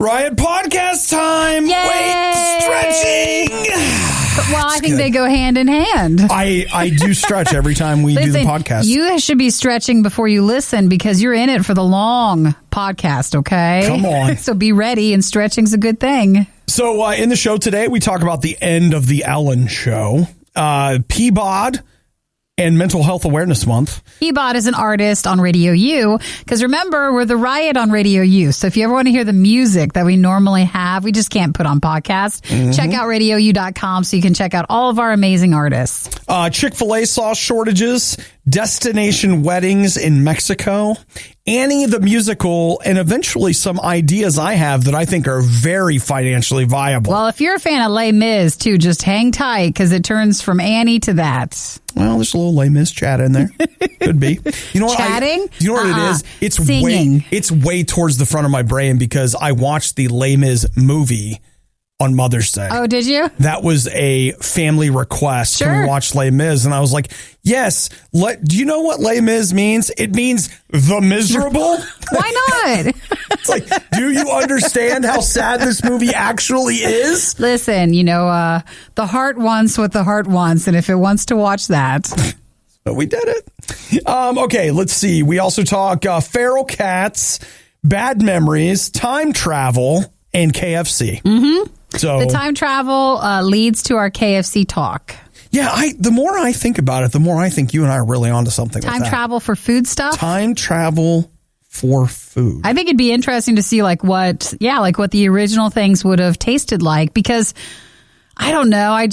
Riot podcast time. Yay! Wait, stretching. Well, I think they go hand in hand. I do stretch every time we do the podcast. You should be stretching before you listen because you're in it for the long podcast, okay? Come on. So be ready, and stretching's a good thing. So in the show today, we talk about the end of the Ellen show, Peabod, and Mental Health Awareness Month. Peabod is an artist on RadioU, because remember, we're the Riot on RadioU. So if you ever want to hear the music that we normally have, we just can't put on podcast. Check out RadioU.com so you can check out all of our amazing artists. Chick-fil-A sauce shortages, destination weddings in Mexico, Annie the musical, and eventually some ideas I have that I think are very financially viable. Well, if you're a fan of Les Mis, too, just hang tight because it turns from Annie to that. Well, there's a little Les Mis chat in there. Could be. You know what? Chatting? You know what it is? It's Singing. It's way towards the front of my brain because I watched the Les Mis movie on Mother's Day. Oh, did you? That was a family request. Sure. Can we watch Les Mis? And I was like, yes. Do you know what Les Mis means? It means the miserable. Why not? It's like, do you understand how sad this movie actually is? Listen, the heart wants what the heart wants, and if it wants to watch that. But we did it. Okay, let's see. We also talk feral cats, bad memories, time travel, and KFC. Mm-hmm. So the time travel leads to our KFC talk. Yeah, the more I think about it, the more I think you and I are really onto something. Time travel for food stuff? Time travel for food. I think it'd be interesting to see what the original things would have tasted like, because I don't know. I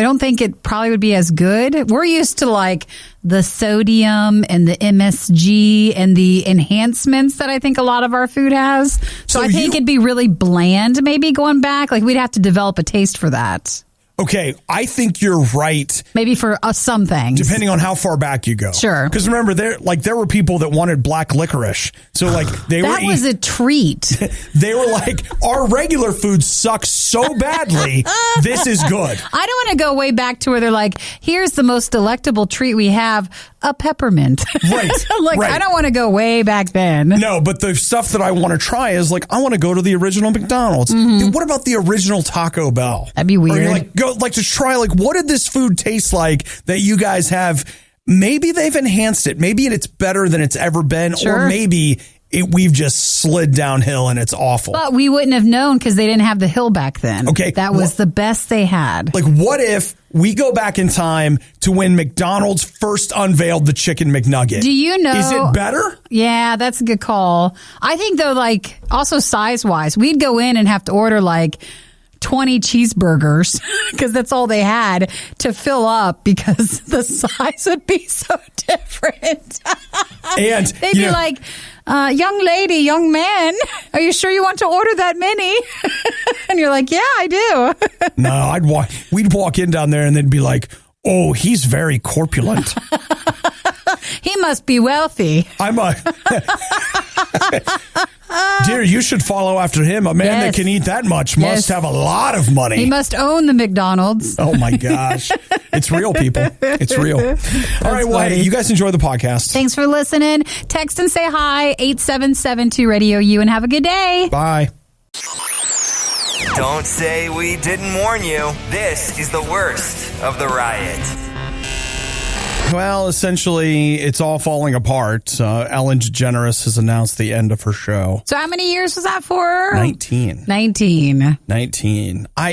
don't think it probably would be as good. We're used to the sodium and the MSG and the enhancements that I think a lot of our food has. So I think it'd be really bland maybe going back. We'd have to develop a taste for that. Okay, I think you're right. Maybe for some things. Depending on how far back you go. Sure. Because remember, there were people that wanted black licorice. So that was a treat. They were like, our regular food sucks so badly, this is good. I don't want to go way back to where they're like, here's the most delectable treat we have, a peppermint. Right. I don't want to go way back then. No, but the stuff that I want to try is I want to go to the original McDonald's. Dude, what about the original Taco Bell? That'd be weird. Or to try, what did this food taste like that you guys have? Maybe they've enhanced it. Maybe it's better than it's ever been. Sure. Or maybe we've just slid downhill and it's awful. But we wouldn't have known because they didn't have the hill back then. Okay. That was the best they had. What if we go back in time to when McDonald's first unveiled the Chicken McNugget? Do you know? Is it better? Yeah, that's a good call. I think, though, also size-wise, we'd go in and have to order, 20 cheeseburgers because that's all they had to fill up because the size would be so different. And they'd be like, young lady, young man, are you sure you want to order that many? And you're like, yeah, I do. No, we'd walk in down there and they'd be like, oh, he's very corpulent. He must be wealthy. Dear, you should follow after him. A man that can eat that much must have a lot of money. He must own the McDonald's. Oh, my gosh. It's real, people. It's real. All right, well, hey, you guys enjoy the podcast. Thanks for listening. Text and say hi, 877-2-RADIO-U, and have a good day. Bye. Don't say we didn't warn you. This is the worst of the riot. Well, essentially, it's all falling apart. Ellen DeGeneres has announced the end of her show. So how many years was that for? 19. 19.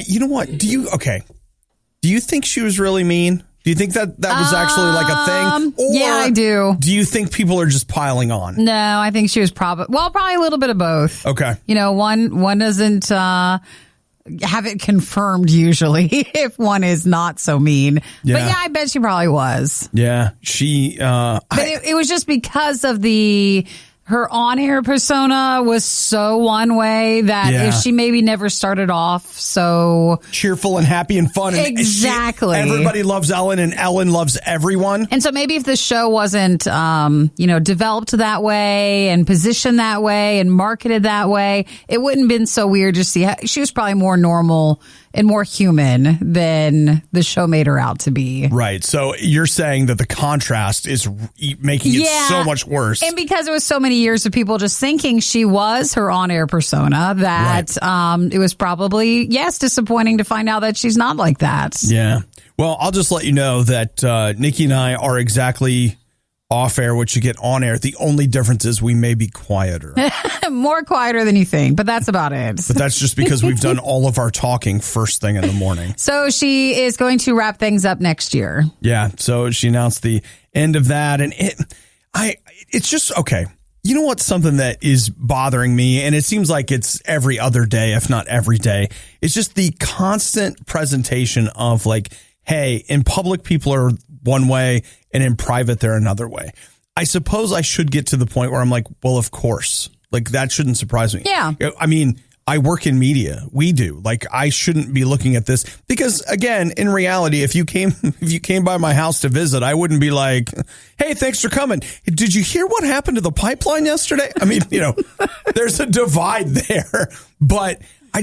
You know what? Do you think she was really mean? Do you think that was actually a thing? Or yeah, I do. Do you think people are just piling on? No, I think she was probably a little bit of both. Okay. One doesn't have it confirmed usually if one is not so mean. Yeah. But yeah, I bet she probably was. Yeah, she. But it was just because of her on-air persona was so one way that if she maybe never started off so cheerful and happy and fun. Exactly. Everybody loves Ellen and Ellen loves everyone. And so maybe if the show wasn't, developed that way and positioned that way and marketed that way, it wouldn't have been so weird to see. She was probably more normal and more human than the show made her out to be. Right. So you're saying that the contrast is making it so much worse. And because it was so many years of people just thinking she was her on-air persona that it was probably, disappointing to find out that she's not like that. Yeah. Well, I'll just let you know that Nikki and I are exactly off air what you get on air. The only difference is we may be quieter. More quieter than you think, but that's about it. But that's just because we've done all of our talking first thing in the morning. So she is going to wrap things up next year. Yeah. So she announced the end of that. And it's just, okay. You know what's something that is bothering me? And it seems like it's every other day, if not every day. It's just the constant presentation of like, hey, in public, people are one way and in private, they're another way. I suppose I should get to the point where I'm like, well, of course, like that shouldn't surprise me. Yeah. I mean, I work in media. We do. Like, I shouldn't be looking at this because, again, in reality, if you came by my house to visit, I wouldn't be like, hey, thanks for coming. Did you hear what happened to the pipeline yesterday? I mean, there's a divide there, but I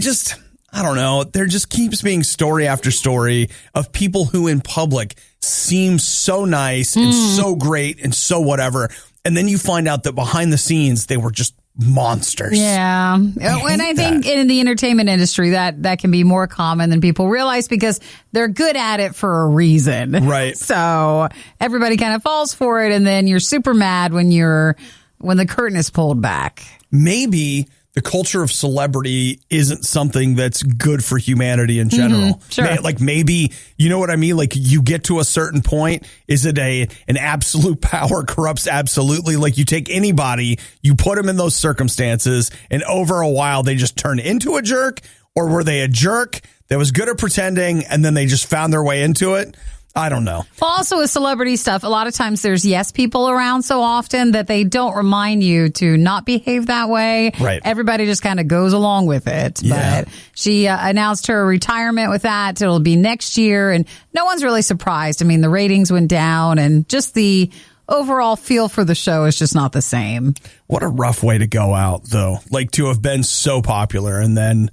don't know. There just keeps being story after story of people who in public seem so nice and so great and so whatever. And then you find out that behind the scenes, they were just monsters. Yeah. And I think in the entertainment industry, that can be more common than people realize because they're good at it for a reason. Right. So everybody kind of falls for it. And then you're super mad when the curtain is pulled back. Maybe the culture of celebrity isn't something that's good for humanity in general. Sure. Like maybe, you know what I mean? Like you get to a certain point. Is it an absolute power corrupts absolutely? Like you take anybody, you put them in those circumstances and over a while they just turn into a jerk, or were they a jerk that was good at pretending and then they just found their way into it? I don't know. Well, also with celebrity stuff, a lot of times there's yes people around so often that they don't remind you to not behave that way. Right. Everybody just kind of goes along with it. Yeah. But she announced her retirement with that. It'll be next year. And no one's really surprised. I mean, the ratings went down and just the overall feel for the show is just not the same. What a rough way to go out, though. Like to have been so popular and then,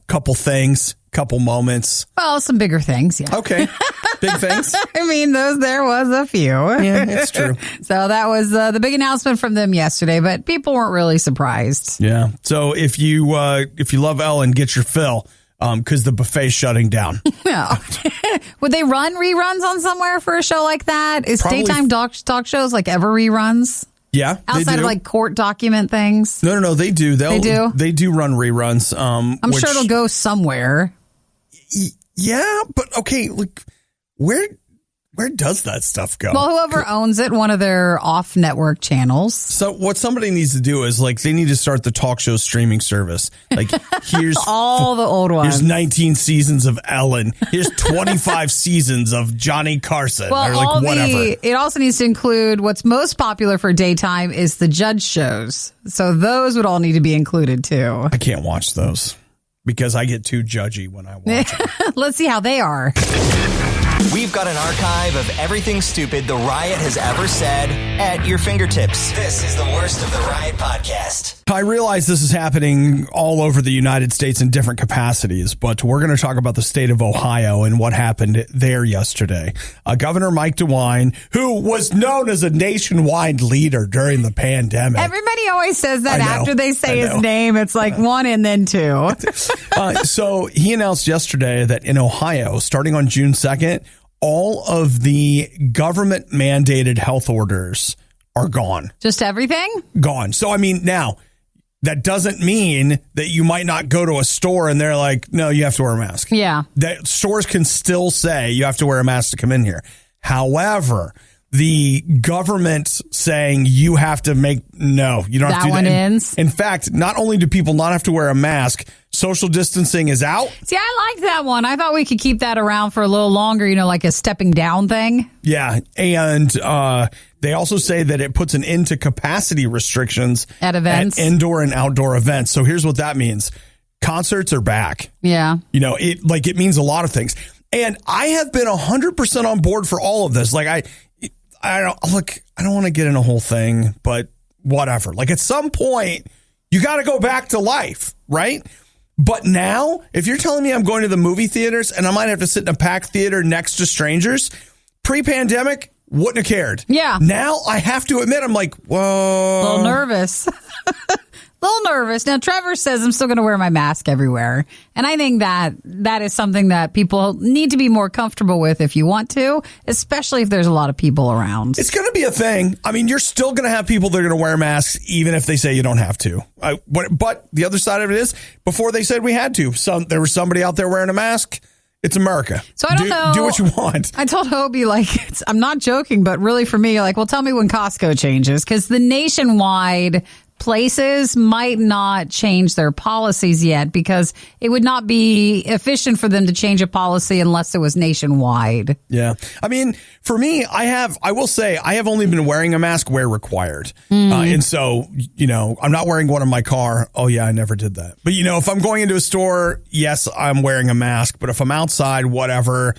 couple things. Couple moments. Well, some bigger things, yeah. Okay. Big things. I mean, there was a few. Yeah, it's true. So that was the big announcement from them yesterday, but people weren't really surprised. Yeah. So if you love Ellen, get your fill because the buffet's shutting down. Yeah. Would they run reruns on somewhere for a show like that? Is Probably. daytime talk shows like ever reruns? Yeah. Outside of like court document things? No. They do. They do run reruns. I'm sure it'll go somewhere. Yeah, but okay, like where does that stuff go? Well, whoever owns it, one of their off-network channels. So what somebody needs to do is like they need to start the talk show streaming service. Like here's all the old ones. Here's 19 seasons of Ellen. Here's 25 seasons of Johnny Carson. Well, or like whatever. It also needs to include what's most popular for daytime is the judge shows. So those would all need to be included too. I can't watch those because I get too judgy when I watch them. Let's see how they are. We've got an archive of everything stupid the Riot has ever said at your fingertips. This is the worst of the Riot podcast. I realize this is happening all over the United States in different capacities, but we're going to talk about the state of Ohio and what happened there yesterday. Governor Mike DeWine, who was known as a nationwide leader during the pandemic. Everybody always says that after they say his name. It's like one and then two. So he announced yesterday that in Ohio, starting on June 2nd, all of the government mandated health orders are gone. Just everything? Gone. So, I mean, now that doesn't mean that you might not go to a store and they're like, no, you have to wear a mask. Yeah. That stores can still say you have to wear a mask to come in here. However, the government saying you have to you don't have to do that. That one ends. In fact, not only do people not have to wear a mask, social distancing is out. See, I like that one. I thought we could keep that around for a little longer, like a stepping down thing. Yeah. And they also say that it puts an end to capacity restrictions at events, at indoor and outdoor events. So here's what that means. Concerts are back. Yeah. It means a lot of things. And I have been 100% on board for all of this. Like I don't want to get in a whole thing, but whatever. Like at some point you got to go back to life, right? But now, if you're telling me I'm going to the movie theaters and I might have to sit in a packed theater next to strangers, pre-pandemic, wouldn't have cared. Yeah. Now I have to admit, I'm like, whoa. A little nervous. Now, Trevor says I'm still going to wear my mask everywhere. And I think that is something that people need to be more comfortable with if you want to, especially if there's a lot of people around. It's going to be a thing. I mean, you're still going to have people that are going to wear masks, even if they say you don't have to. But the other side of it is, before they said we had to, there was somebody out there wearing a mask. It's America. So I don't know. Do what you want. I told Hobie, I'm not joking, but really for me, well, tell me when Costco changes, because the nationwide places might not change their policies yet, because it would not be efficient for them to change a policy unless it was nationwide. Yeah. I mean, for me, I will say I have only been wearing a mask where required. And so, I'm not wearing one in my car. Oh yeah, I never did that. But if I'm going into a store, yes, I'm wearing a mask. But if I'm outside, whatever,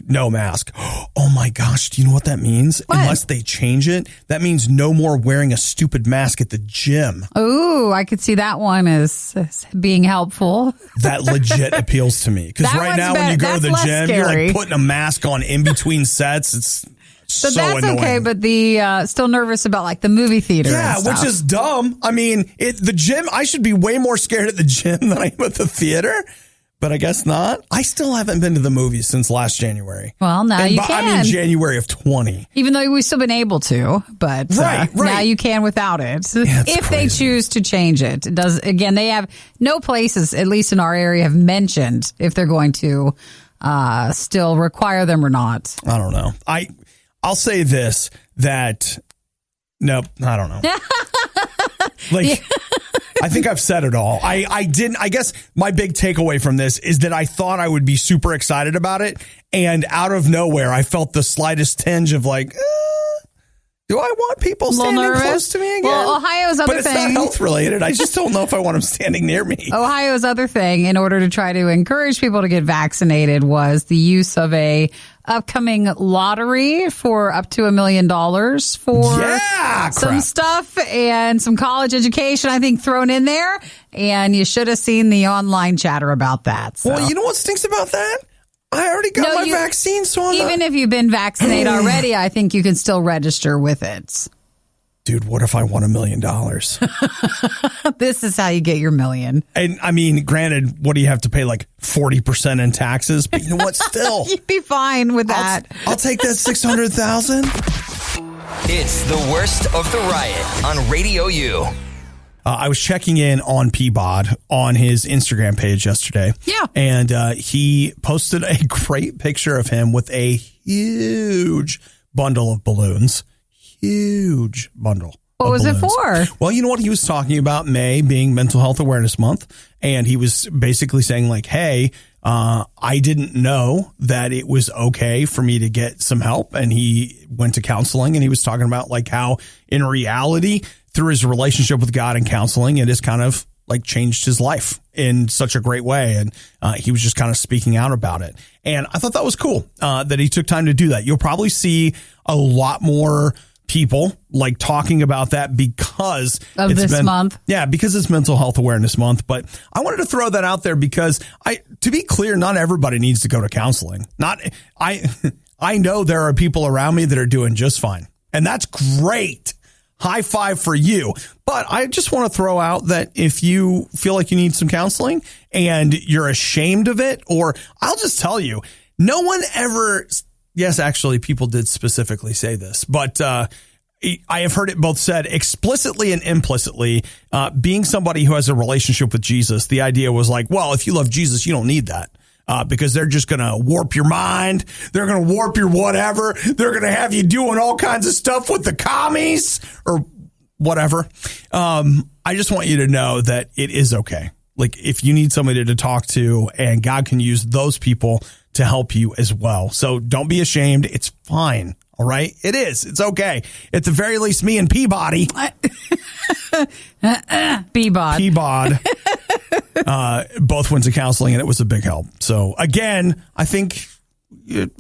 no mask. Oh my gosh. Do you know what that means? What? Unless they change it, that means no more wearing a stupid mask at the gym. Ooh, I could see that one as being helpful. That legit appeals to me. Because right now when you go to the gym, scary. you're putting a mask on in between sets. It's so that's annoying. okay, but the still nervous about the movie theater. Yeah, and stuff. which is dumb. I mean, the gym, I should be way more scared at the gym than I am at the theater. But I guess not. I still haven't been to the movies since last January. Well, now you can. I mean, January of 20. Even though we've still been able to, but right. now you can without it. Yeah, if crazy. they choose to change it. It does. Again, they have no places, at least in our area, have mentioned if they're going to still require them or not. I don't know. I'll say this, that nope, I don't know. I think I've said it all. I guess my big takeaway from this is that I thought I would be super excited about it. And out of nowhere, I felt the slightest tinge of do I want people standing close to me again? Well, Ohio's other thing. But it's thing. not health related. I just don't know if I want them standing near me. Ohio's other thing, in order to try to encourage people to get vaccinated, was the use of a upcoming lottery for up to $1 million for some stuff and some college education, I think, thrown in there. And you should have seen the online chatter about that. So. Well, you know what stinks about that? I already got my vaccine, so even if you've been vaccinated already, I think you can still register with it. Dude, what if I won $1 million? This is how you get your million. And I mean, granted, what do you have to pay, 40% in taxes? But you know what? Still, you'd be fine with that. I'll take that $600,000. It's the worst of the riot on RadioU. I was checking in on Peabody on his Instagram page yesterday. Yeah. And he posted a great picture of him with a huge bundle of balloons. Huge bundle. What was it for? Well, you know what? He was talking about May being Mental Health Awareness Month. And he was basically saying hey, I didn't know that it was okay for me to get some help. And he went to counseling, and he was talking about how in reality, through his relationship with God and counseling, it has kind of changed his life in such a great way. And he was just kind of speaking out about it. And I thought that was cool that he took time to do that. You'll probably see a lot more people talking about that because of this month. Yeah, because it's Mental Health Awareness Month. But I wanted to throw that out there because to be clear, not everybody needs to go to counseling. I know there are people around me that are doing just fine, and that's great. High five for you. But I just want to throw out that if you feel like you need some counseling and you're ashamed of it, or I'll just tell you, no one ever, yes, actually, people did specifically say this, but I have heard it both said explicitly and implicitly, being somebody who has a relationship with Jesus, the idea was well, if you love Jesus, you don't need that. Because they're just going to warp your mind. They're going to warp your whatever. They're going to have you doing all kinds of stuff with the commies or whatever. I just want you to know that it is okay. If you need somebody to talk to, and God can use those people to help you as well. So don't be ashamed. It's fine. All right. It is. It's okay. At the very least, me and Peabody. Peabody. Both went to counseling, and it was a big help. So again, I think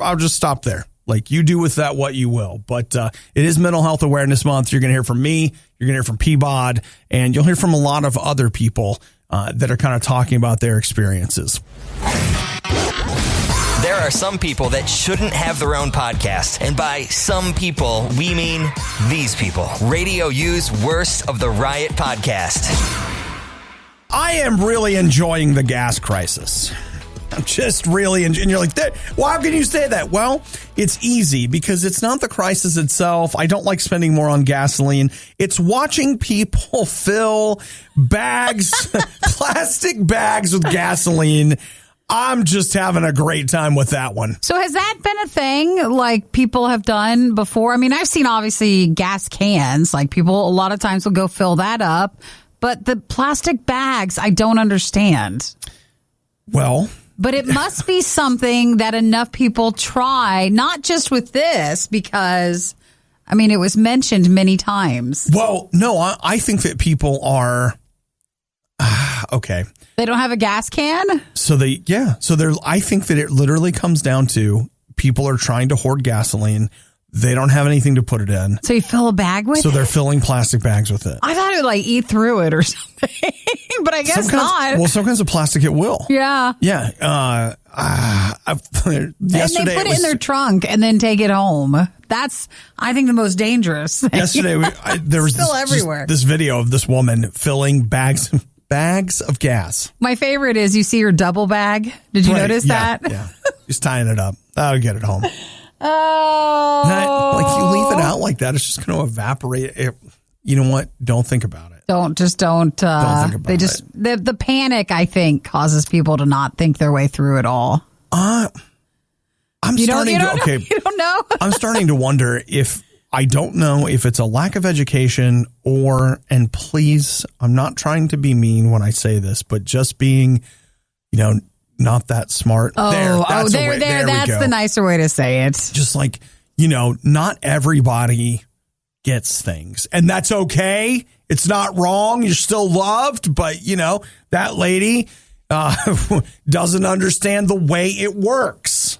I'll just stop there. You do with that what you will. But it is Mental Health Awareness Month. You're going to hear from me. You're going to hear from Peabody, and you'll hear from a lot of other people that are kind of talking about their experiences. There are some people that shouldn't have their own podcast. And by some people, we mean these people. RadioU's Worst of the Riot podcast. I am really enjoying the gas crisis. I'm just really enjoying. And you're like, well, how can you say that? Well, it's easy because it's not the crisis itself. I don't like spending more on gasoline. It's watching people fill bags, plastic bags with gasoline. I'm just having a great time with that one. So has that been a thing like people have done before? I mean, I've seen obviously gas cans, like people a lot of times will go fill that up, but the plastic bags, I don't understand. Well, but it must be something that enough people try, not just with this, because I mean, it was mentioned many times. Well, no, I think that people are okay. They don't have a gas can? So I think that it literally comes down to people are trying to hoard gasoline. They don't have anything to put it in. So you fill a bag with it? So they're filling plastic bags with it. I thought it would like eat through it or something, but I guess not. Well, some kinds of plastic it will. Yeah. Yeah. Yesterday and they put it in their trunk and then take it home. That's, I think, the most dangerous thing. Yesterday, there was this video of this woman filling bags of gas. My favorite is you see her double bag. Did you notice that? Yeah. She's tying it up. I'll get it home. Oh. Like you leave it out like that, it's just going to evaporate. You know what? Don't think about it. Don't think about it. The panic, I think, causes people to not think their way through it all. I'm starting to wonder if I don't know if it's a lack of education or, and please, I'm not trying to be mean when I say this, but just being, not that smart. That's the nicer way to say it. Just like, not everybody gets things, and that's okay. It's not wrong. You're still loved, but that lady doesn't understand the way it works.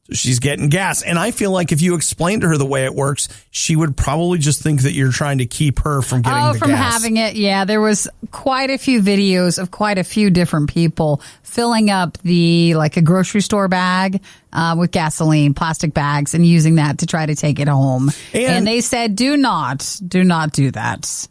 So she's getting gas. And I feel like if you explain to her the way it works, she would probably just think that you're trying to keep her from getting the gas. Having it. Yeah, there was quite a few videos of quite a few different people filling up a grocery store bag with gasoline, plastic bags, and using that to try to take it home. And they said, do not do that.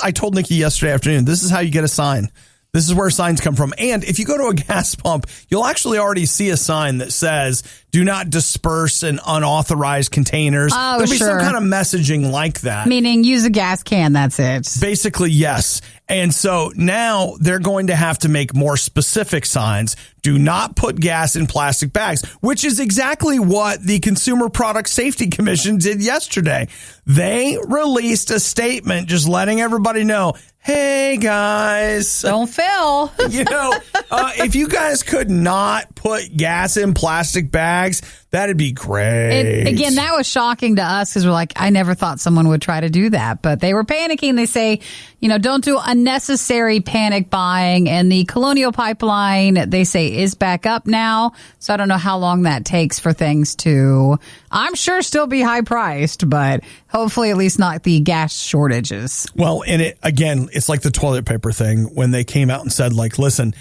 I told Nikki yesterday afternoon, this is how you get a sign. This is where signs come from. And if you go to a gas pump, you'll actually already see a sign that says, do not disperse in unauthorized containers. Oh, There'll be some kind of messaging like that. Meaning use a gas can, that's it. Basically, yes. And so now they're going to have to make more specific signs. Do not put gas in plastic bags, which is exactly what the Consumer Product Safety Commission did yesterday. They released a statement just letting everybody know, hey, guys. Don't fill. If you guys could not put gas in plastic bags, that'd be great. Again, that was shocking to us because we're like, I never thought someone would try to do that. But they were panicking. They say, don't do unnecessary panic buying. And the Colonial Pipeline, they say, is back up now. So I don't know how long that takes for things to, I'm sure, still be high priced, but hopefully at least not the gas shortages. Well, and it's like the toilet paper thing when they came out and said, listen,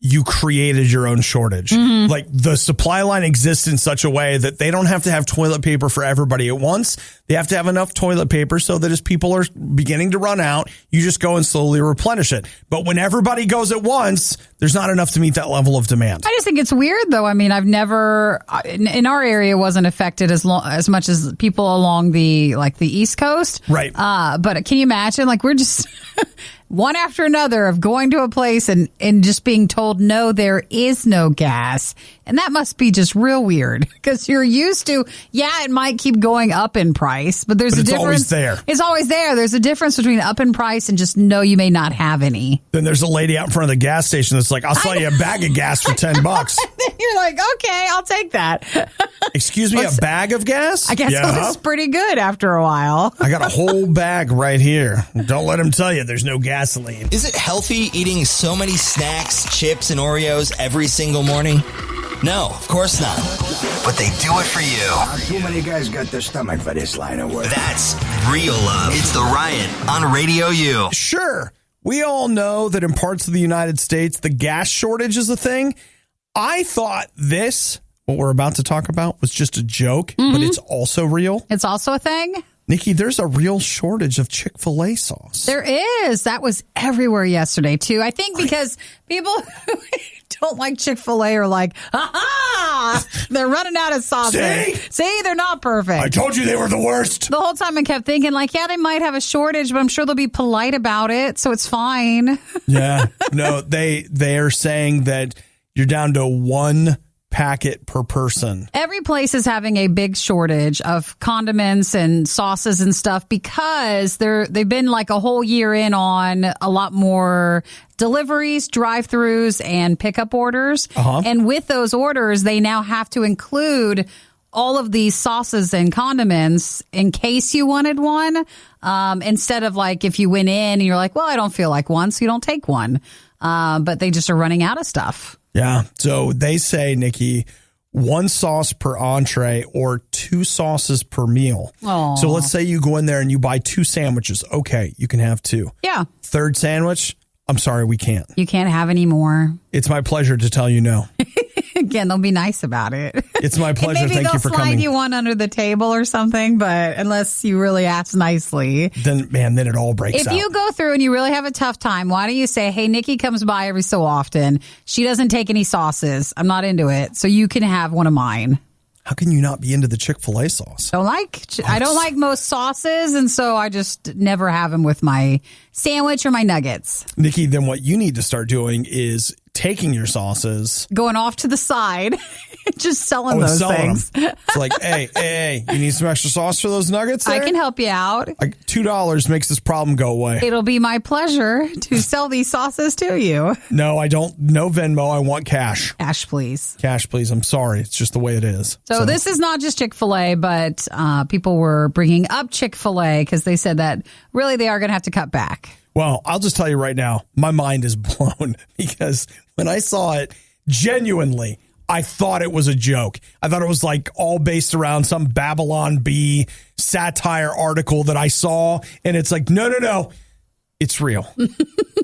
you created your own shortage. Mm-hmm. Like the supply line exists in such a way that they don't have to have toilet paper for everybody at once. They have to have enough toilet paper so that as people are beginning to run out, you just go and slowly replenish it. But when everybody goes at once, there's not enough to meet that level of demand. I just think it's weird, though. I mean, I've never in our area wasn't affected as much as people along the East Coast, right? But can you imagine? We're just one after another of going to a place and just being told, no, there is no gas. And that must be just real weird because you're used to, it might keep going up in price, but there's a difference. It's always there. It's always there. There's a difference between up in price and just no, you may not have any. Then there's a lady out in front of the gas station that's like, I'll sell you a bag of gas for $10. You're like, okay, I'll take that. Excuse me, a bag of gas? I guess it was pretty good after a while. I got a whole bag right here. Don't let them tell you there's no gasoline. Is it healthy eating so many snacks, chips, and Oreos every single morning? No, of course not. But they do it for you. Not too many guys got the stomach for this line of work. That's real love. It's The Riot on RadioU. Sure, we all know that in parts of the United States, the gas shortage is a thing. I thought what we're about to talk about, was just a joke, but it's also real. It's also a thing? Nikki, there's a real shortage of Chick-fil-A sauce. There is. That was everywhere yesterday, too. I think because people who don't like Chick-fil-A are like, ha-ha! They're running out of sauces. See, they're not perfect. I told you they were the worst. The whole time I kept thinking, like, yeah, they might have a shortage, but I'm sure they'll be polite about it, so it's fine. Yeah. No, they're saying that you're down to 1 packet per person. Every place is having a big shortage of condiments and sauces and stuff because they've been like a whole year in on a lot more deliveries, drive-thrus, and pickup orders. And with those orders, they now have to include all of these sauces and condiments in case you wanted one. Instead of like if you went in and you're like, well, I don't feel like one, so you don't take one. But they just are running out of stuff. Yeah. So they say, Nikki, 1 sauce per entree or 2 sauces per meal. Aww. So let's say you go in there and you buy 2 sandwiches. Okay, you can have 2. Yeah. 3rd sandwich, I'm sorry, we can't. You can't have any more. It's my pleasure to tell you no. Again, they'll be nice about it. It's my pleasure. Thank you for coming. Maybe they'll slide you one under the table or something, but unless you really ask nicely. Then it all breaks out. If you go through and you really have a tough time, why don't you say, hey, Nikki comes by every so often. She doesn't take any sauces. I'm not into it. So you can have one of mine. How can you not be into the Chick-fil-A sauce? I don't like most sauces, and so I just never have them with my sandwich or my nuggets. Nikki, then what you need to start doing is taking your sauces, going off to the side, just selling those things. It's like, hey, you need some extra sauce for those nuggets there? I can help you out. Like $2 makes this problem go away. It'll be my pleasure to sell these sauces to you. No, I don't. No Venmo. I want cash. Cash, please. Cash, please. I'm sorry. It's just the way it is. So this is not just Chick-fil-A, but people were bringing up Chick-fil-A because they said that really they are going to have to cut back. Well, I'll just tell you right now, my mind is blown because when I saw it, genuinely, I thought it was a joke. I thought it was like all based around some Babylon Bee satire article that I saw. And it's like, no, it's real.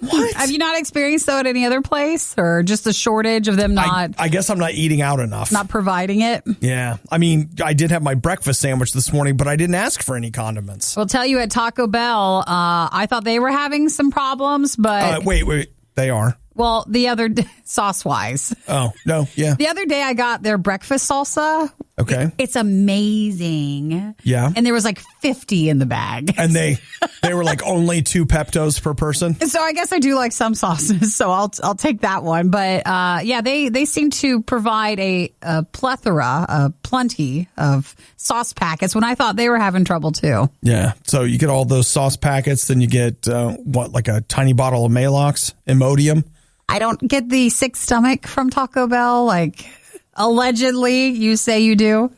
What? Have you not experienced though at any other place or just a shortage of them not? I guess I'm not eating out enough. Not providing it. Yeah. I mean, I did have my breakfast sandwich this morning, but I didn't ask for any condiments. I'll tell you at Taco Bell, I thought they were having some problems, but wait. They are. Well, the other sauce-wise. Oh, no, yeah. The other day I got their breakfast salsa. Okay. It's amazing. Yeah. And there was like 50 in the bag. And they were like only 2 Peptos per person. So I guess I do like some sauces, so I'll take that one. But yeah, they seem to provide a plenty of sauce packets when I thought they were having trouble too. Yeah. So you get all those sauce packets, then you get like a tiny bottle of Maalox, Imodium. I don't get the sick stomach from Taco Bell. Like, allegedly, you say you do.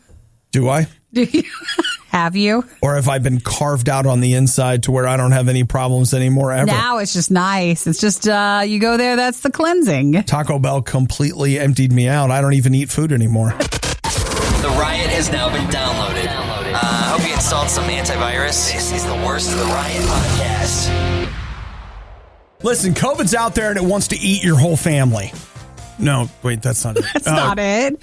Do I? Do you? Have you? Or have I been carved out on the inside to where I don't have any problems anymore ever? Now it's just nice. It's just, you go there, that's the cleansing. Taco Bell completely emptied me out. I don't even eat food anymore. The Riot has now been downloaded. I hope you installed some antivirus. This is the worst of the Riot podcast. Listen, COVID's out there and it wants to eat your whole family. No, wait, that's not it. That's not it.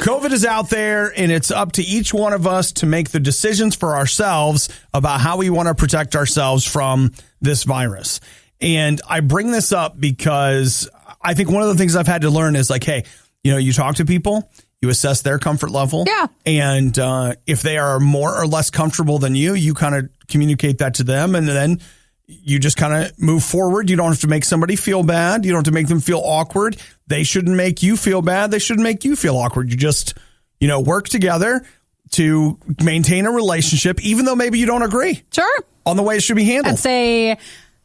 COVID is out there and it's up to each one of us to make the decisions for ourselves about how we want to protect ourselves from this virus. And I bring this up because I think one of the things I've had to learn is like, hey, you talk to people, you assess their comfort level. Yeah. And if they are more or less comfortable than you kind of communicate that to them. And then you just kind of move forward. You don't have to make somebody feel bad. You don't have to make them feel awkward. They shouldn't make you feel bad. They shouldn't make you feel awkward. You just, work together to maintain a relationship, even though maybe you don't agree. Sure. On the way it should be handled.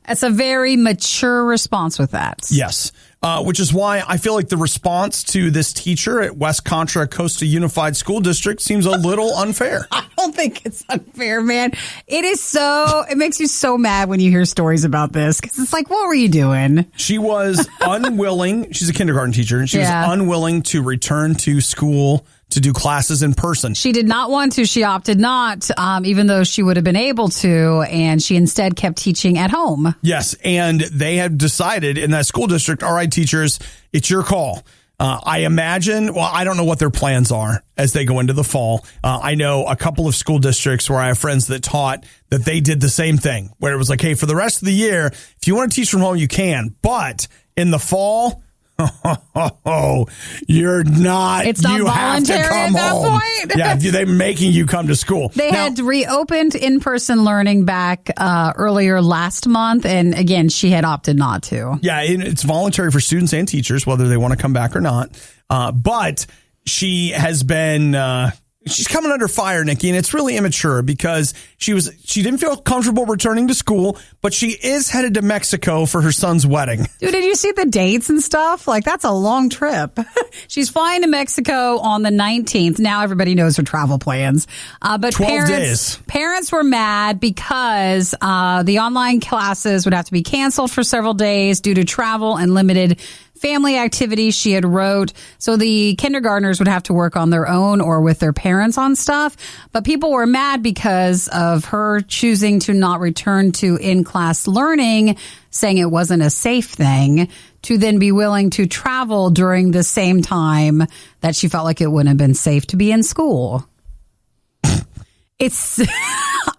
That's a very mature response with that. Yes. Which is why I feel like the response to this teacher at West Contra Costa Unified School District seems a little unfair. I don't think it's unfair, man. It makes you so mad when you hear stories about this because it's like, what were you doing? She was unwilling. She's a kindergarten teacher, and she was unwilling to return to school to do classes in person. She did not want to. She opted not, even though she would have been able to, and she instead kept teaching at home. Yes, and they had decided in that school district, all right, teachers, it's your call. I imagine, well, I don't know what their plans are as they go into the fall. I know a couple of school districts where I have friends that taught that they did the same thing, where it was like, hey, for the rest of the year, if you want to teach from home, you can. But in the fall, you're not. It's not you voluntary have to come at that home. point. Yeah, they're making you come to school. They had reopened in-person learning back earlier last month, and again, she had opted not to. Yeah, it's voluntary for students and teachers, whether they want to come back or not. But she has been. She's coming under fire, Nikki, and it's really immature because she didn't feel comfortable returning to school, but she is headed to Mexico for her son's wedding. Dude, did you see the dates and stuff? Like, that's a long trip. She's flying to Mexico on the 19th. Now everybody knows her travel plans. But 12 days. Parents were mad because the online classes would have to be canceled for several days due to travel and limited family activities she had wrote. So the kindergartners would have to work on their own or with their parents on stuff. But people were mad because of her choosing to not return to in-class learning, saying it wasn't a safe thing, to then be willing to travel during the same time that she felt like it wouldn't have been safe to be in school. It's,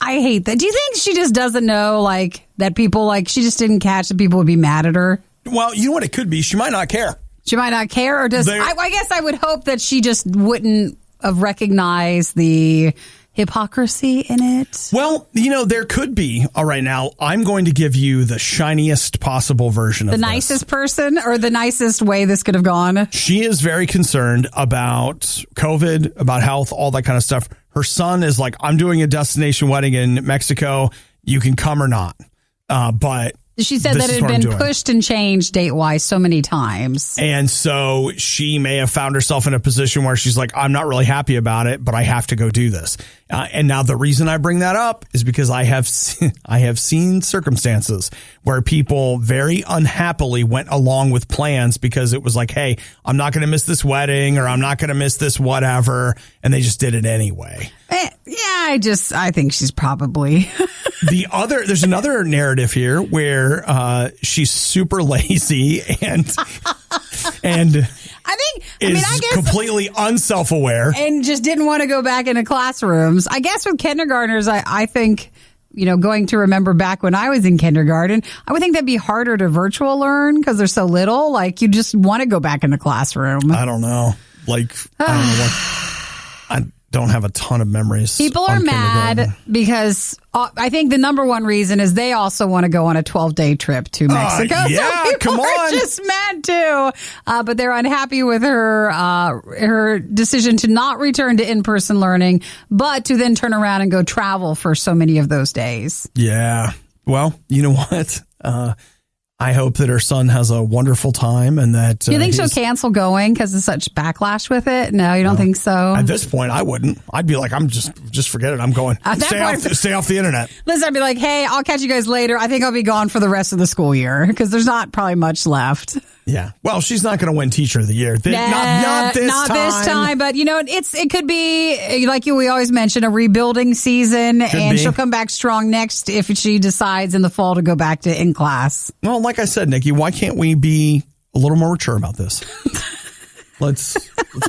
I hate that. Do you think she just doesn't know, like, that people, like, she just didn't catch that people would be mad at her? Well, you know what it could be? She might not care. She might not care, or does I guess I would hope that she just wouldn't have recognized the hypocrisy in it. Well, you know, there could be. All right, now I'm going to give you the shiniest possible version of the nicest person, or the nicest way this could have gone. She is very concerned about COVID, about health, all that kind of stuff. Her son is like, I'm doing a destination wedding in Mexico. You can come or not. But she said that it had been pushed and changed date-wise so many times. And so she may have found herself in a position where she's like, I'm not really happy about it, but I have to go do this. And now the reason I bring that up is because I have seen circumstances where people very unhappily went along with plans because it was like, hey, I'm not going to miss this wedding, or I'm not going to miss this whatever. And they just did it anyway. Yeah, I think she's probably. There's another narrative here where she's super lazy and I guess completely unself-aware and just didn't want to go back into classrooms. I guess with kindergartners, I think, you know, going to remember back when I was in kindergarten, I would think that'd be harder to virtual learn because they're so little. Like, you just want to go back in the classroom. I don't know. Like, I don't know what. I don't have a ton of memories. People are mad because I think the number one reason is they also want to go on a 12-day trip to Mexico. Yeah, so come on. Are just mad too. But they're unhappy with her decision to not return to in-person learning, but to then turn around and go travel for so many of those days. Yeah. Well, you know what? I hope that her son has a wonderful time and that. Do you think she'll cancel going because of such backlash with it? No, you don't think so? At this point, I wouldn't. I'd be like, I'm just forget it. I'm going. Stay off the internet. Listen, I'd be like, hey, I'll catch you guys later. I think I'll be gone for the rest of the school year because there's not probably much left. Yeah. Well, she's not going to win Teacher of the Year. Not this time. But, you know, it could be, like we always mention, a rebuilding season. She'll come back strong next if she decides in the fall to go back to in class. Well, like I said, Nikki, why can't we be a little more mature about this? Let's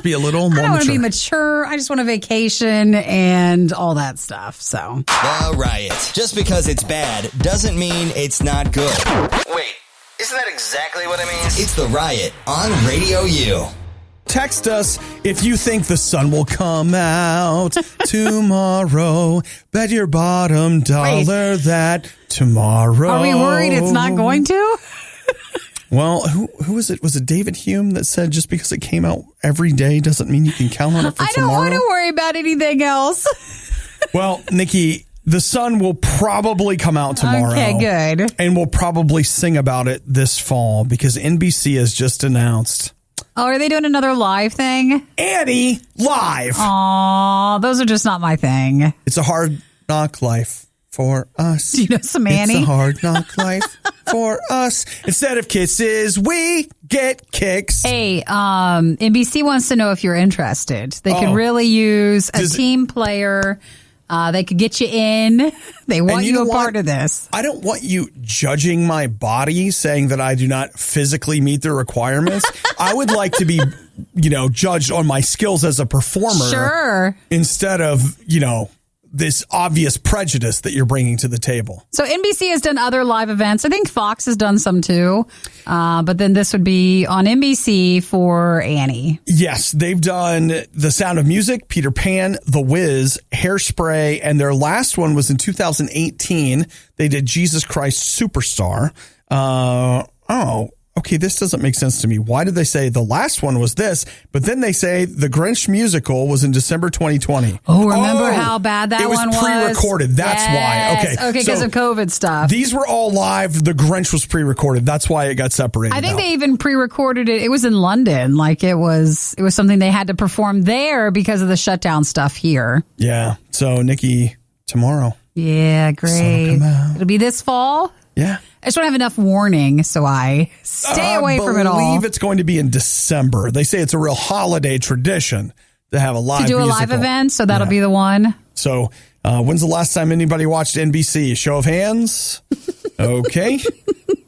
be a little more mature. I don't want to be mature. I just want a vacation and all that stuff. So The Riot. Just because it's bad doesn't mean it's not good. Wait. Isn't that exactly what it means? It's The Riot on RadioU. Text us if you think the sun will come out tomorrow. Bet your bottom dollar that tomorrow. Are we worried it's not going to? Well, who was it? Was it David Hume that said just because it came out every day doesn't mean you can count on it for tomorrow? I don't want to worry about anything else. Well, Nikki, the sun will probably come out tomorrow. Okay, good. And we'll probably sing about it this fall because NBC has just announced. Oh, are they doing another live thing? Annie live. Aw, those are just not my thing. It's a hard knock life for us. Do you know some Annie? It's a hard knock life for us. Instead of kisses, we get kicks. Hey, NBC wants to know if you're interested. They could really use a team player They could get you in. They want you a part of this. I don't want you judging my body, saying that I do not physically meet the requirements. I would like to be, judged on my skills as a performer. Sure. Instead of, this obvious prejudice that you're bringing to the table. So NBC has done other live events. I think Fox has done some too. But then this would be on NBC for Annie. Yes, they've done The Sound of Music, Peter Pan, The Wiz, Hairspray, and their last one was in 2018. They did Jesus Christ Superstar. Okay, this doesn't make sense to me. Why did they say the last one was this, but then they say the Grinch musical was in December 2020? Oh, remember how bad that one was? It was pre-recorded. That's why. Okay, because of COVID stuff. These were all live. The Grinch was pre-recorded. That's why it got separated. I think they even pre-recorded it. It was in London. Like it was something they had to perform there because of the shutdown stuff here. Yeah. So, Nikki, tomorrow. Yeah, great. It'll be this fall? Yeah. I just don't have enough warning, so I stay away from it all. I believe it's going to be in December. They say it's a real holiday tradition to have a live musical. To do a live event, so that'll be the one. So when's the last time anybody watched NBC? Show of hands? Okay.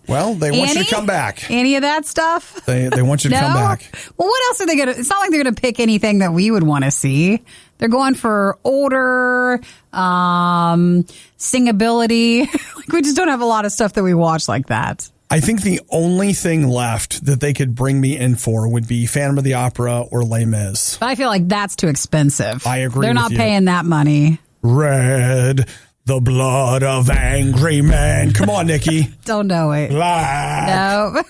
Well, they want you to come back. Any of that stuff? They want you to come back. Well, what else are they going to... It's not like they're going to pick anything that we would want to see. They're going for older, singability. We just don't have a lot of stuff that we watch like that. I think the only thing left that they could bring me in for would be Phantom of the Opera or Les Mis. But I feel like that's too expensive. I agree They're with not you. paying that money. Red, the blood of angry men. Come on, Nikki. Don't know it. Black. No.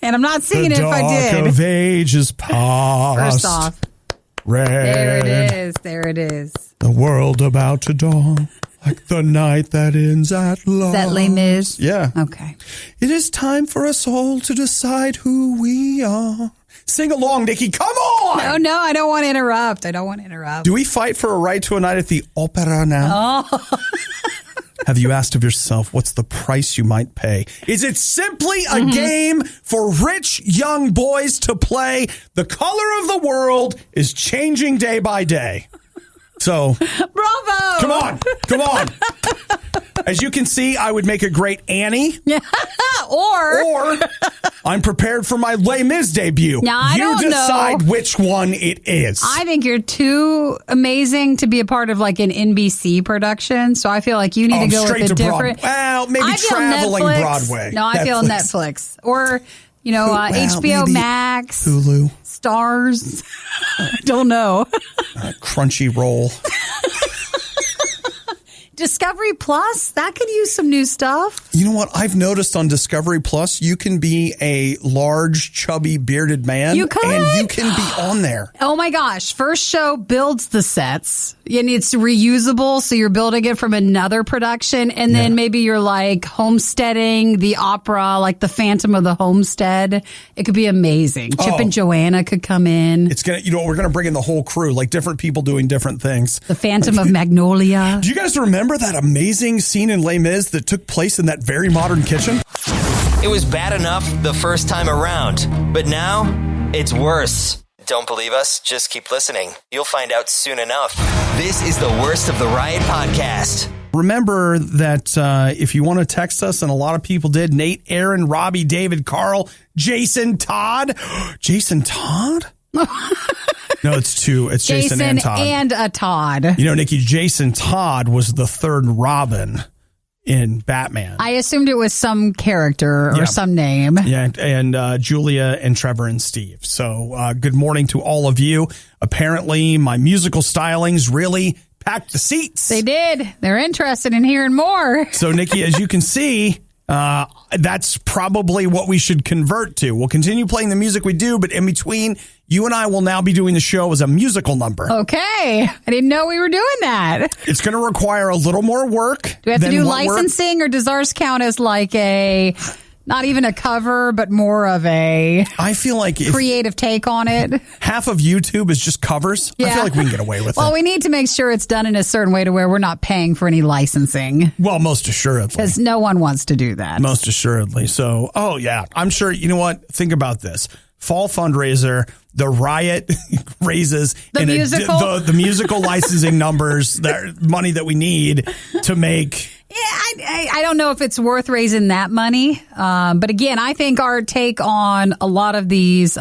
And I'm not singing it if I The did. dark of ages past. First off. Red. There it is. There it is. The world about to dawn, like the night that ends at last. Is that Les Mis? Yeah. Okay. It is time for us all to decide who we are. Sing along, Nikki. Come on! No, I don't want to interrupt. Do we fight for a right to a night at the opera now? Oh. Have you asked of yourself what's the price you might pay? Is it simply a game for rich young boys to play? The color of the world is changing day by day. So, Bravo! Come on. As you can see, I would make a great Annie. or I'm prepared for my Les Mis debut. Now, I don't decide know. which one it is. I think you're too amazing to be a part of like an NBC production. So I feel like you need to go with a different. Well, maybe traveling Netflix. Broadway. No, I feel Netflix or HBO Max, Hulu, Stars. I don't know. Crunchyroll. Discovery Plus, that could use some new stuff. You know what? I've noticed on Discovery Plus, you can be a large, chubby, bearded man. You could. And you can be on there. Oh my gosh. First show builds the sets and it's reusable. So you're building it from another production. And then maybe you're like homesteading the opera, like the Phantom of the Homestead. It could be amazing. Chip and Joanna could come in. It's going to, we're going to bring in the whole crew, like different people doing different things. The Phantom of Magnolia. Do you guys remember that amazing scene in Les Mis that took place in that very modern kitchen? It was bad enough the first time around, but now it's worse. Don't believe us? Just keep listening. You'll find out soon enough. This is the worst of the Riot podcast. Remember that if you want to text us, and a lot of people did, Nate, Aaron, Robbie, David, Carl, Jason, Todd. Jason Todd? No, it's two. It's Jason and Todd. And a Todd. You know, Nikki, Jason Todd was the third Robin in Batman. I assumed it was some character or some name. Yeah, and Julia and Trevor and Steve. So good morning to all of you. Apparently, my musical stylings really packed the seats. They did. They're interested in hearing more. So, Nikki, as you can see, that's probably what we should convert to. We'll continue playing the music we do, but in between, you and I will now be doing the show as a musical number. Okay. I didn't know we were doing that. It's going to require a little more work. Do we have to do licensing, or does ours count as like not even a cover, but more of a I feel like creative take on it? Half of YouTube is just covers. Yeah. I feel like we can get away with it. Well, we need to make sure it's done in a certain way to where we're not paying for any licensing. Well, most assuredly. Because no one wants to do that. Most assuredly. So, I'm sure, you know what? Think about this. fall fundraiser, the RIOT raises the musical, the musical licensing numbers, that money that we need to make. Yeah, I don't know if it's worth raising that money. But again, I think our take on a lot of these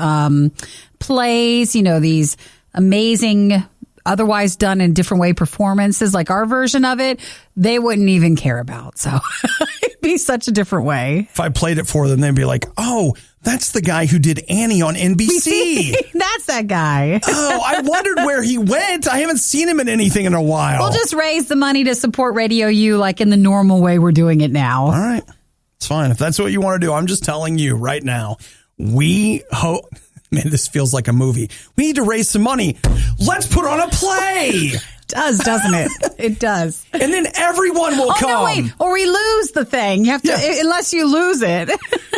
plays, these amazing, otherwise done in different way performances, like our version of it, they wouldn't even care about. So it'd be such a different way. If I played it for them, they'd be like, oh, that's the guy who did Annie on NBC. That's that guy. Oh, I wondered where he went. I haven't seen him in anything in a while. We'll just raise the money to support RadioU like in the normal way we're doing it now. All right. It's fine. If that's what you want to do, I'm just telling you right now, we hope... Man, this feels like a movie. We need to raise some money. Let's put on a play. It does, doesn't it? It does. And then everyone will come. No, wait. Or we lose the thing. You have to, unless you lose it.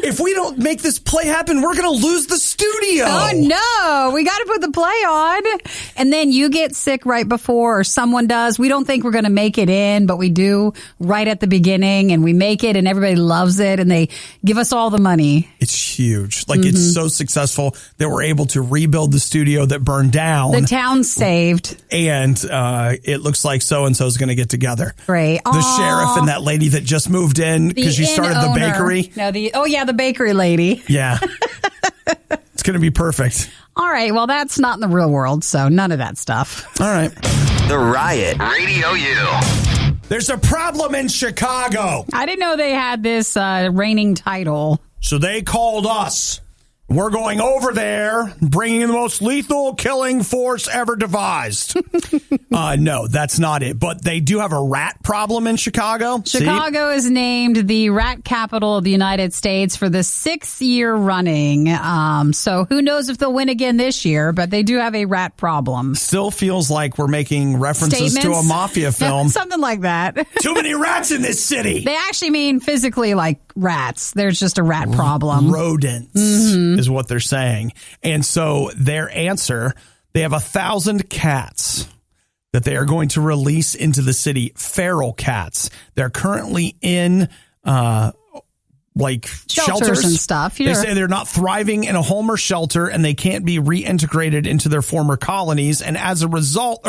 If we don't make this play happen, we're going to lose the studio. Oh, no. We got to put the play on. And then you get sick right before, or someone does. We don't think we're going to make it in, but we do right at the beginning, and we make it, and everybody loves it, and they give us all the money. It's huge. Like, it's so successful that we're able to rebuild the studio that burned down. The town's saved. And it looks like so-and-so is going to get together. Great. The sheriff and that lady that just moved in because she started the bakery. No, the bakery lady. Yeah. It's going to be perfect. All right. Well, that's not in the real world, so none of that stuff. All right. The Riot RadioU. There's a problem in Chicago. I didn't know they had this reigning title. So they called us. We're going over there, bringing in the most lethal killing force ever devised. No, that's not it. But they do have a rat problem in Chicago. Chicago is named the rat capital of the United States for the 6th year running. So who knows if they'll win again this year, but they do have a rat problem. Still feels like we're making references to a mafia film. Something like that. Too many rats in this city. They actually mean physically like rats. There's just a rat problem. Rodents is what they're saying. And so their answer, they have 1,000 cats that they are going to release into the city, feral cats. They're currently in shelters and stuff. They say they're not thriving in a home or shelter, and they can't be reintegrated into their former colonies. And as a result,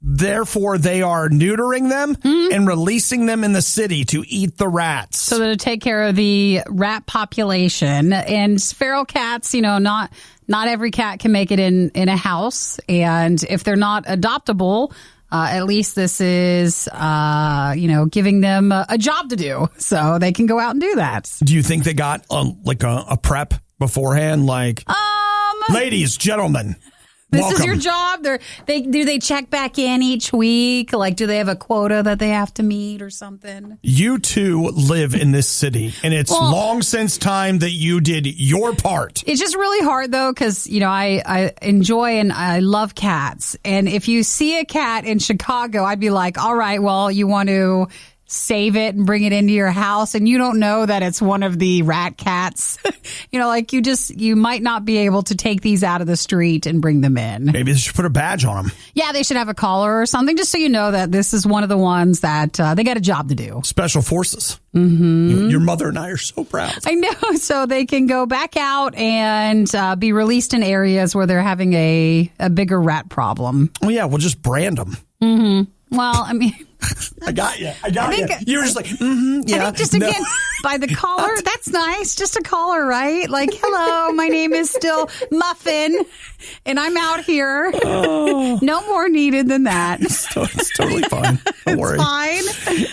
therefore, they are neutering them and releasing them in the city to eat the rats. So to take care of the rat population. And feral cats, not every cat can make it in a house. And if they're not adoptable, at least this is, giving them a job to do. So they can go out and do that. Do you think they got a prep beforehand? Ladies, gentlemen. This Welcome. is your job. Do they check back in each week? Like, do they have a quota that they have to meet or something? You two live in this city, and it's long since time that you did your part. It's just really hard, though, because, I enjoy and I love cats. And if you see a cat in Chicago, I'd be like, all right, well, you want to save it and bring it into your house, and you don't know that it's one of the rat cats. You might not be able to take these out of the street and bring them in. Maybe they should put a badge on them. Yeah, they should have a collar or something, just so you know that this is one of the ones that they got a job to do. Special forces. Mm-hmm. Your mother and I are so proud. I know. So they can go back out and be released in areas where they're having a bigger rat problem. Oh, yeah. We'll just brand them. Mm-hmm. Well, I mean... I got you. You were just like, yeah. I think just again, by the collar, that's nice. Just a collar, right? Like, hello, my name is still Muffin, and I'm out here. Oh. No more needed than that. It's totally fine. Don't worry. It's fine.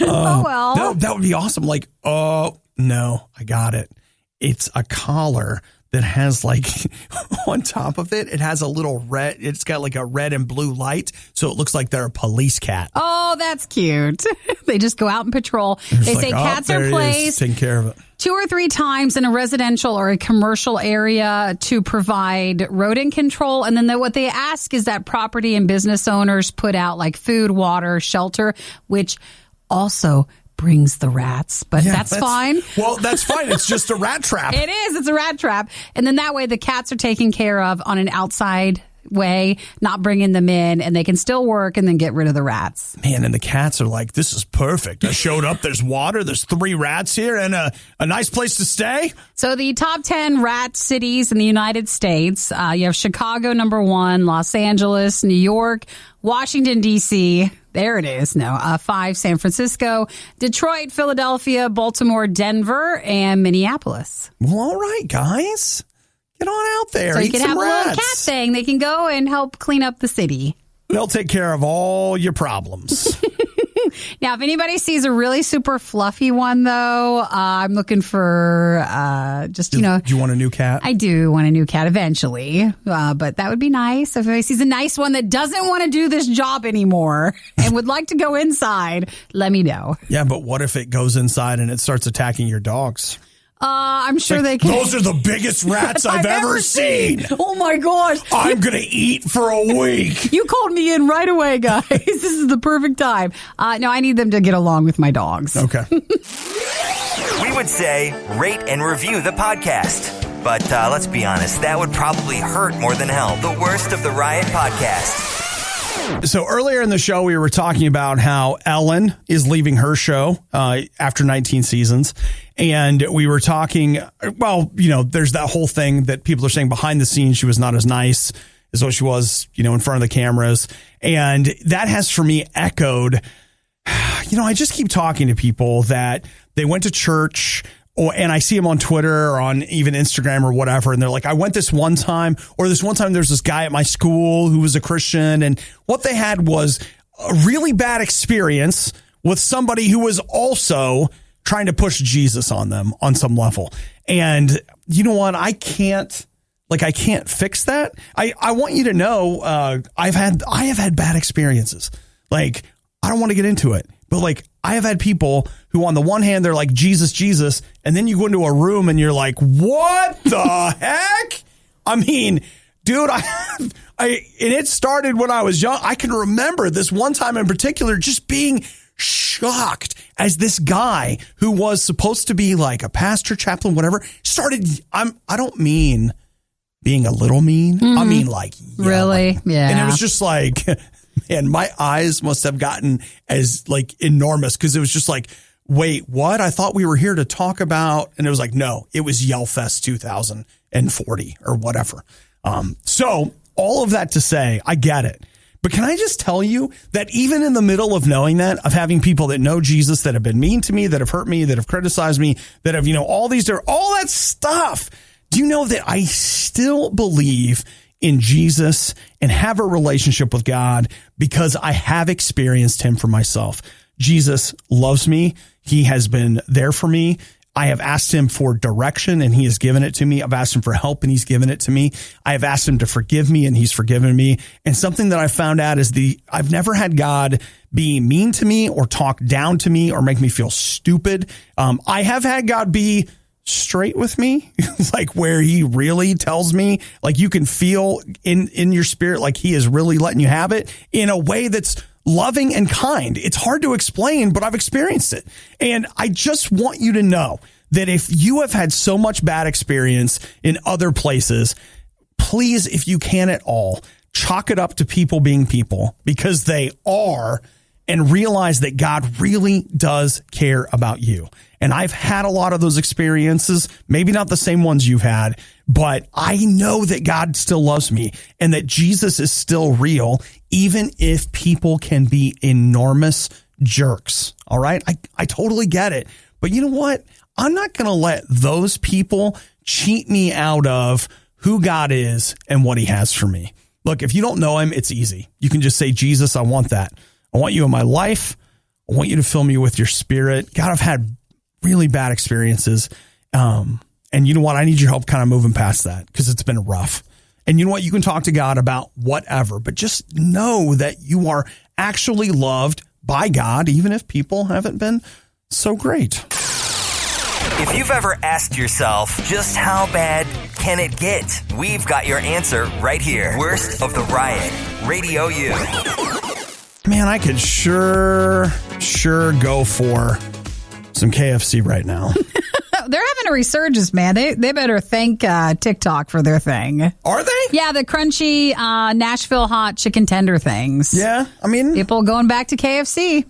Oh, well. That would be awesome. Like, oh, no, I got it. It's a collar that has on top of it, it has a little red. It's got a red and blue light. So it looks like they're a police cat. Oh, that's cute. They just go out and patrol. They say cats are placed taking care of it 2 or 3 times in a residential or a commercial area to provide rodent control. And then what they ask is that property and business owners put out food, water, shelter, which also brings the rats, but that's fine. Well, that's fine. It's just a rat trap. It is. It's a rat trap. And then that way the cats are taken care of on an outside way, not bringing them in, and they can still work and then get rid of the rats. Man, and the cats are like, this is perfect. I showed up, there's water, there's 3 rats here, and a nice place to stay. So the top 10 rat cities in the United States, you have Chicago, number 1, Los Angeles, New York, Washington, D.C., there it is. No, 5, San Francisco, Detroit, Philadelphia, Baltimore, Denver, and Minneapolis. Well, all right, guys. Get on out there. So you Eat can some have rats. a little cat thing. They can go and help clean up the city. They'll take care of all your problems. Now, if anybody sees a really super fluffy one, though, I'm looking for Do you want a new cat? I do want a new cat eventually, but that would be nice. If anybody sees a nice one that doesn't want to do this job anymore and would like to go inside, let me know. Yeah, but what if it goes inside and it starts attacking your dogs? I'm sure they can. Those are the biggest rats I've ever seen. Oh, my gosh. I'm going to eat for a week. You called me in right away, guys. This is the perfect time. No, I need them to get along with my dogs. Okay. We would say rate and review the podcast. But let's be honest, that would probably hurt more than hell. The Worst of the Riot podcast. So earlier in the show, we were talking about how Ellen is leaving her show after 19 seasons. And we were talking, well, there's that whole thing that people are saying behind the scenes, she was not as nice as what she was, in front of the cameras. And that has for me echoed, I just keep talking to people that they went to church, and I see them on Twitter or on even Instagram or whatever. And they're like, I went this one time, or this one time there's this guy at my school who was a Christian. And what they had was a really bad experience with somebody who was also trying to push Jesus on them on some level. And you know what? I can't fix that. I want you to know, I have had bad experiences. Like, I don't want to get into it, but I have had people who on the one hand, they're like, Jesus, Jesus. And then you go into a room and you're like, what the heck? I mean, dude, and it started when I was young. I can remember this one time in particular, just being shocked as this guy who was supposed to be like a pastor, chaplain, whatever, started. I don't mean being a little mean. I mean like yelling. Really? Yeah. And it was just like, man, my eyes must have gotten as enormous because it was just like, wait, what? I thought we were here to talk about. And it was like, no, it was Yellfest 2040 or whatever. So all of that to say, I get it. But can I just tell you that even in the middle of knowing that, of having people that know Jesus, that have been mean to me, that have hurt me, that have criticized me, that have, all that stuff, do you know that I still believe in Jesus and have a relationship with God because I have experienced him for myself? Jesus loves me. He has been there for me. I have asked him for direction and he has given it to me. I've asked him for help and he's given it to me. I have asked him to forgive me and he's forgiven me. And something that I found out is I've never had God be mean to me or talk down to me or make me feel stupid. I have had God be straight with me, where he really tells me, you can feel in your spirit, he is really letting you have it in a way that's loving and kind. It's hard to explain, but I've experienced it. And I just want you to know that if you have had so much bad experience in other places, please, if you can at all, chalk it up to people being people, because they are, and realize that God really does care about you. And I've had a lot of those experiences, maybe not the same ones you've had, but I know that God still loves me and that Jesus is still real, even if people can be enormous jerks. All right. I totally get it. But you know what? I'm not going to let those people cheat me out of who God is and what he has for me. Look, if you don't know him, it's easy. You can just say, Jesus, I want that. I want you in my life. I want you to fill me with your spirit. God, I've had really bad experiences. And you know what? I need your help kind of moving past that because it's been rough. And you know what? You can talk to God about whatever, but just know that you are actually loved by God, even if people haven't been so great. If you've ever asked yourself, just how bad can it get? We've got your answer right here. Worst of the Riot, RadioU. Man, I could sure go for some KFC right now. They're having a resurgence, man. They better thank TikTok for their thing. Are they? Yeah, the crunchy Nashville hot chicken tender things. Yeah, I mean, people going back to KFC.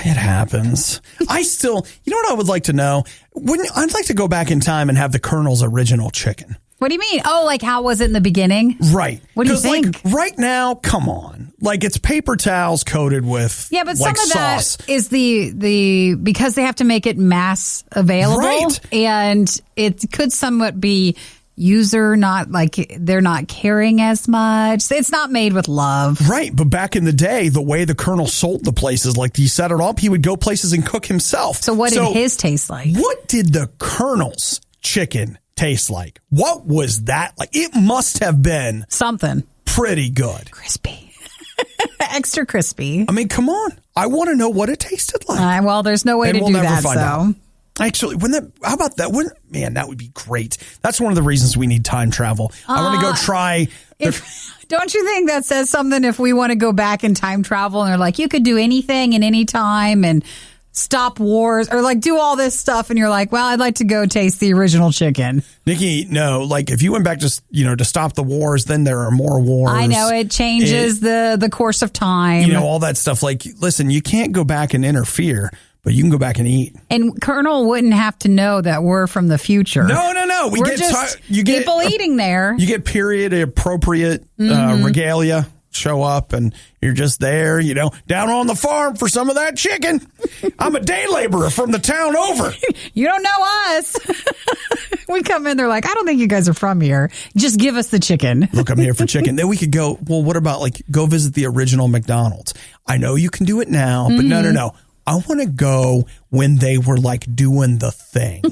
It happens. I still, you know what I would like to know? I'd like to go back in time and have the Colonel's original chicken. What do you mean? Oh, like how was it in the beginning? Right. What do you think? Like, right now, come on. Like it's paper towels coated with but like some of sauce. That is the because they have to make it mass available, right. And it could somewhat be user not like they're not caring as much. It's not made with love, right? But back in the day, the way the Colonel sold the places, like he set it up, he would go places and cook himself. So what did his taste like? What did the Colonel's chicken taste like? What was that like? It must have been something pretty good, crispy, extra crispy. I mean, come on! I want to know what it tasted like. Well, there's no way to do that. So, actually, how about that? Man, that would be great. That's one of the reasons we need time travel. I want to go try. Don't you think that says something? If we want to go back in time travel, and they're like, you could do anything in any time, and stop wars or like do all this stuff, and you're like, well, I'd like to go taste the original chicken. Nikki, no, like if you went back to stop the wars, then there are more wars. I know it changes the course of time. All that stuff. Like, listen, you can't go back and interfere, but you can go back and eat. And Colonel wouldn't have to know that we're from the future. No. We're just people eating there. You get period appropriate regalia. Show up and you're just there, down on the farm for some of that chicken. I'm a day laborer from the town over. You don't know us. We come in, they're like, I don't think you guys are from here. Just give us the chicken. Look, I'm here for chicken. Then we could go, well, what about go visit the original McDonald's? I know you can do it now, but no. I want to go when they were doing the thing.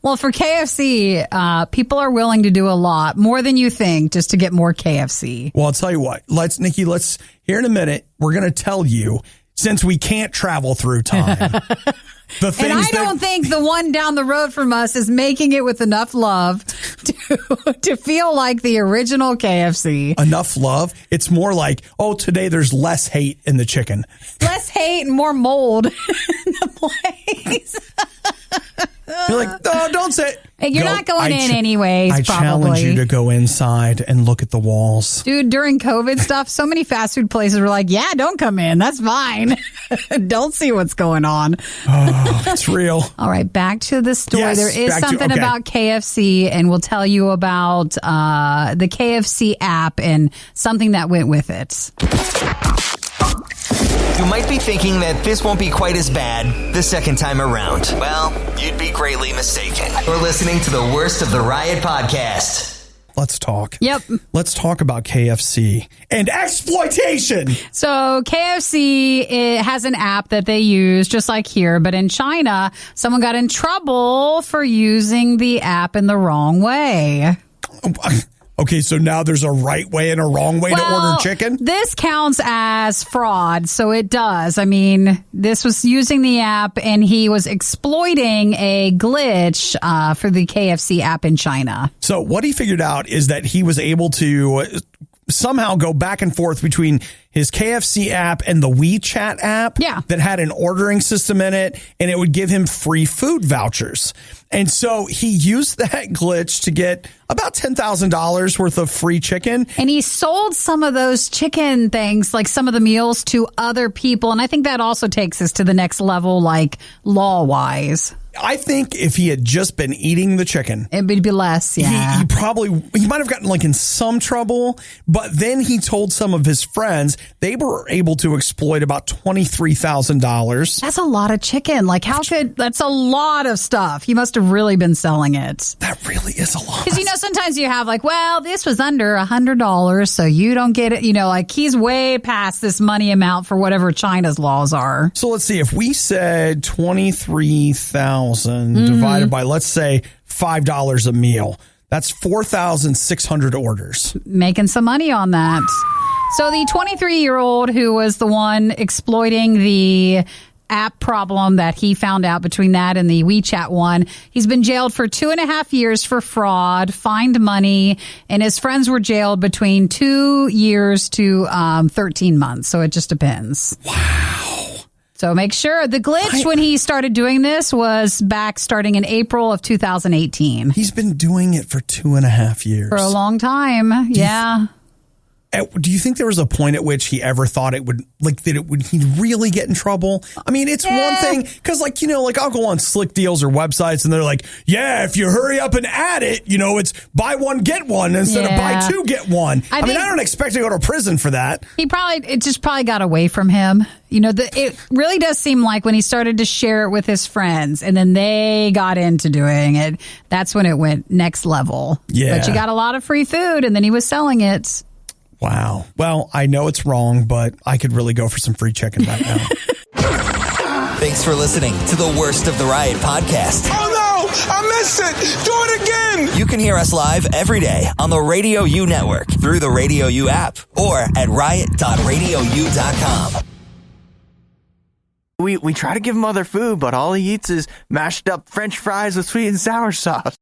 Well, for KFC, people are willing to do a lot more than you think just to get more KFC. Well, I'll tell you what, Nikki, here in a minute, we're going to tell you, since we can't travel through time. And I don't think the one down the road from us is making it with enough love to feel like the original KFC. Enough love? It's more like, today there's less hate in the chicken. Less hate and more mold in the place. You're like, no, don't say it. You're not going in anyways, I challenge you to go inside and look at the walls. Dude, during COVID stuff, so many fast food places were like, yeah, don't come in. That's fine. Don't see what's going on. Oh, it's real. All right, back to the story. Yes, there is something about KFC, and we'll tell you about the KFC app and something that went with it. You might be thinking that this won't be quite as bad the second time around. Well, you'd be greatly mistaken. You're listening to the worst of the Riot podcast. Let's talk. Yep. Let's talk about KFC and exploitation. So KFC, it has an app that they use just like here, but in China, someone got in trouble for using the app in the wrong way. Okay, so now there's a right way and a wrong way to order chicken? This counts as fraud, so it does. I mean, this was using the app, and he was exploiting a glitch for the KFC app in China. So what he figured out is that he was able to somehow go back and forth between his KFC app and the WeChat app that had an ordering system in it, and it would give him free food vouchers. And so he used that glitch to get about $10,000 worth of free chicken. And he sold some of those chicken things, like some of the meals, to other people. And I think that also takes us to the next level, like law-wise. I think if he had just been eating the chicken, it would be less. Yeah, he might have gotten in some trouble. But then he told some of his friends they were able to exploit about $23,000. That's a lot of chicken. That's a lot of stuff. He must have really been selling it. That really is a lot. Because sometimes you have this was under $100, so you don't get it. He's way past this money amount for whatever China's laws are. So let's see, if we said 23,000 divided by, let's say, $5 a meal. That's 4,600 orders. Making some money on that. So the 23-year-old who was the one exploiting the app problem that he found out between that and the WeChat one, he's been jailed for 2.5 years for fraud, fined money, and his friends were jailed between 2 years to 13 months. So it just depends. Wow. So make sure the glitch when he started doing this was back starting in April of 2018. He's been doing it for 2.5 years. For a long time. Do you think there was a point at which he ever thought it would, like, he'd really get in trouble? I mean, it's one thing, because, like, I'll go on Slick Deals or websites, and they're like, yeah, if you hurry up and add it, it's buy one, get one, instead of buy two, get one. I mean, I don't expect to go to prison for that. It just probably got away from him. It really does seem like when he started to share it with his friends, and then they got into doing it, that's when it went next level. Yeah. But you got a lot of free food, and then he was selling it. Wow. Well, I know it's wrong, but I could really go for some free chicken right now. Thanks for listening to the Worst of the Riot podcast. Oh no! I missed it! Do it again! You can hear us live every day on the RadioU network through the RadioU app or at riot.radiou.com. We try to give him other food, but all he eats is mashed up French fries with sweet and sour sauce.